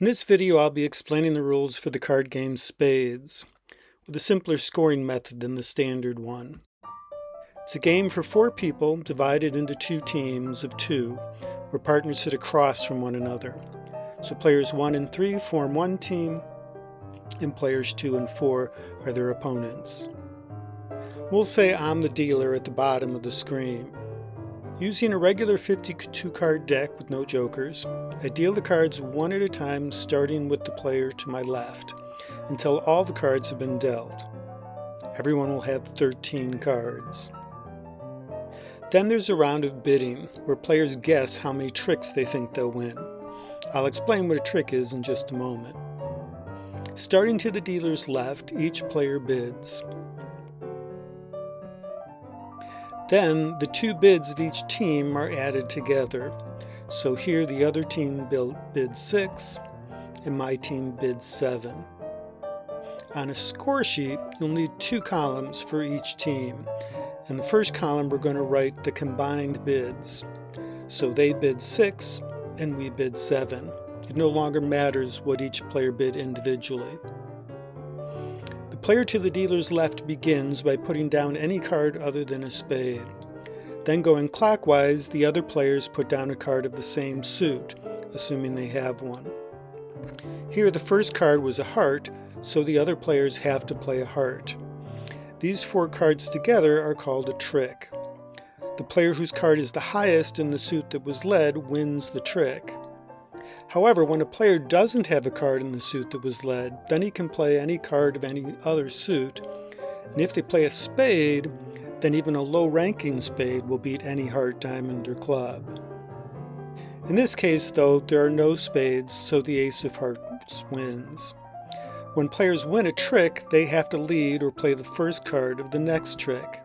In this video, I'll be explaining the rules for the card game Spades, with a simpler scoring method than the standard one. It's a game for 4 people divided into 2 teams of 2, where partners sit across from one another. So players 1 and 3 form one team, and players 2 and 4 are their opponents. We'll say I'm the dealer at the bottom of the screen. Using a regular 52-card deck with no jokers, I deal the cards one at a time, starting with the player to my left, until all the cards have been dealt. Everyone will have 13 cards. Then there's a round of bidding, where players guess how many tricks they think they'll win. I'll explain what a trick is in just a moment. Starting to the dealer's left, each player bids. Then the 2 bids of each team are added together. So here the other team bids 6 and my team bids 7. On a score sheet, you'll need 2 columns for each team. In the first column, we're going to write the combined bids. So they bid 6 and we bid 7. It no longer matters what each player bid individually. The player to the dealer's left begins by putting down any card other than a spade. Then going clockwise, the other players put down a card of the same suit, assuming they have one. Here the first card was a heart, so the other players have to play a heart. These 4 cards together are called a trick. The player whose card is the highest in the suit that was led wins the trick. However, when a player doesn't have a card in the suit that was led, then he can play any card of any other suit. And if they play a spade, then even a low-ranking spade will beat any heart, diamond, or club. In this case, though, there are no spades, so the ace of hearts wins. When players win a trick, they have to lead or play the first card of the next trick.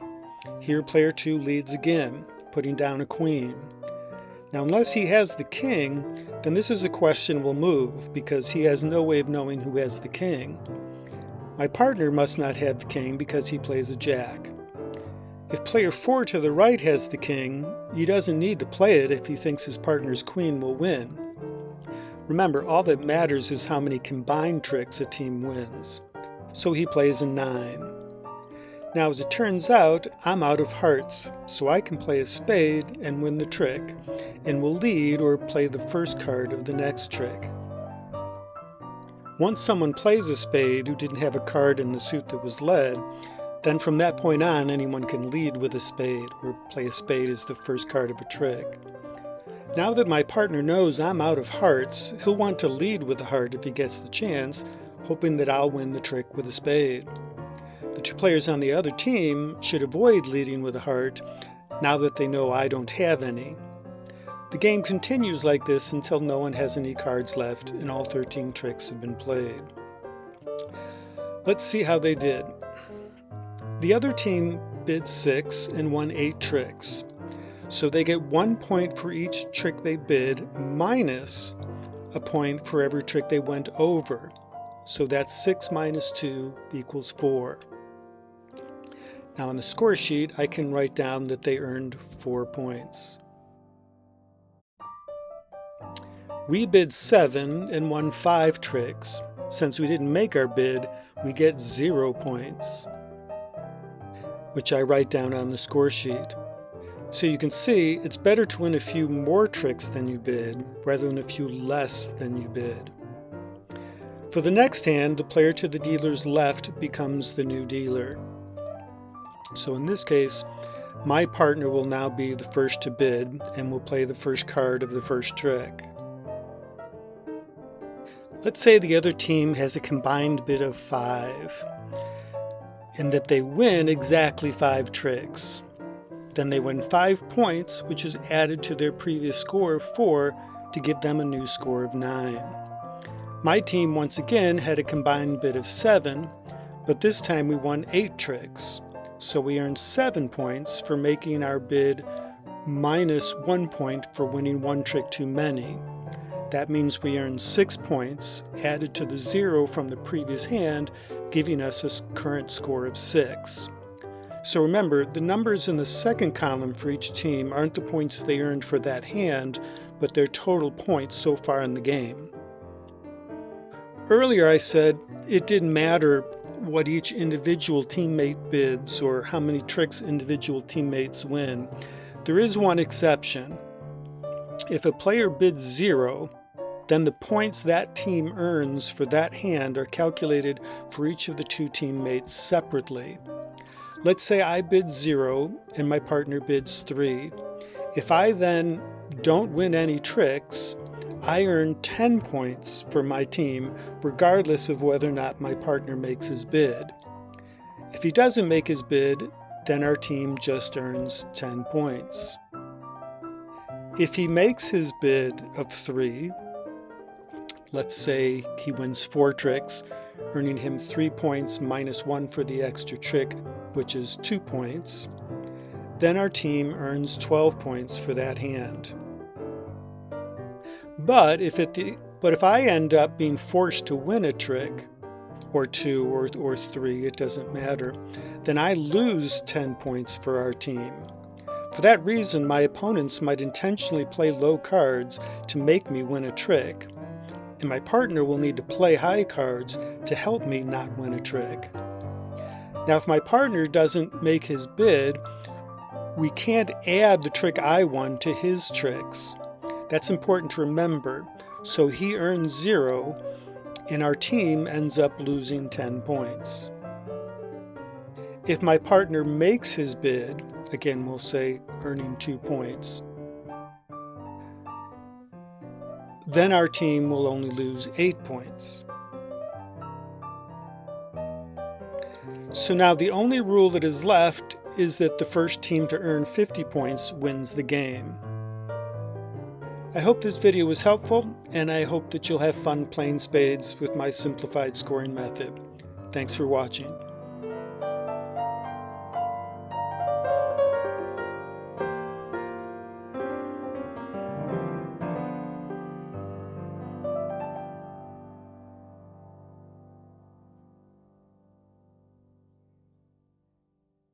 Here, player 2 leads again, putting down a queen. Now, unless he has the king, then this is a question we'll move, because he has no way of knowing who has the king. My partner must not have the king because he plays a jack. If player 4 to the right has the king, he doesn't need to play it if he thinks his partner's queen will win. Remember, all that matters is how many combined tricks a team wins. So he plays a 9. Now, as it turns out, I'm out of hearts, so I can play a spade and win the trick, and will lead or play the first card of the next trick. Once someone plays a spade who didn't have a card in the suit that was led, then from that point on, anyone can lead with a spade, or play a spade as the first card of a trick. Now that my partner knows I'm out of hearts, he'll want to lead with a heart if he gets the chance, hoping that I'll win the trick with a spade. The 2 players on the other team should avoid leading with a heart, now that they know I don't have any. The game continues like this until no one has any cards left and all 13 tricks have been played. Let's see how they did. The other team bid 6 and won 8 tricks. So they get 1 point for each trick they bid, minus a point for every trick they went over. So that's 6 minus 2 equals 4. Now on the score sheet, I can write down that they earned 4 points. We bid 7 and won 5 tricks. Since we didn't make our bid, we get 0 points, which I write down on the score sheet. So you can see it's better to win a few more tricks than you bid, rather than a few less than you bid. For the next hand, the player to the dealer's left becomes the new dealer. So in this case, my partner will now be the first to bid and will play the first card of the first trick. Let's say the other team has a combined bid of 5, and that they win exactly 5 tricks. Then they win 5 points, which is added to their previous score of 4 to give them a new score of 9. My team once again had a combined bid of 7, but this time we won 8 tricks. So we earned 7 points for making our bid minus 1 point for winning 1 trick too many. That means we earned 6 points added to the 0 from the previous hand, giving us a current score of 6. So remember, the numbers in the second column for each team aren't the points they earned for that hand, but their total points so far in the game. Earlier I said it didn't matter what each individual teammate bids or how many tricks individual teammates win. There is one exception. If a player bids 0, then the points that team earns for that hand are calculated for each of the two teammates separately. Let's say I bid 0 and my partner bids 3. If I then don't win any tricks, I earn 10 points for my team, regardless of whether or not my partner makes his bid. If he doesn't make his bid, then our team just earns 10 points. If he makes his bid of 3, let's say he wins 4 tricks, earning him 3 points minus 1 for the extra trick, which is 2 points, then our team earns 12 points for that hand. But if I end up being forced to win a trick, or 2 or 3, it doesn't matter, then I lose 10 points for our team. For that reason, my opponents might intentionally play low cards to make me win a trick, and my partner will need to play high cards to help me not win a trick. Now, if my partner doesn't make his bid, we can't add the trick I won to his tricks. That's important to remember. So he earns 0, and our team ends up losing 10 points. If my partner makes his bid, again we'll say earning 2 points, then our team will only lose 8 points. So now the only rule that is left is that the first team to earn 50 points wins the game. I hope this video was helpful, and I hope that you'll have fun playing spades with my simplified scoring method. Thanks for watching.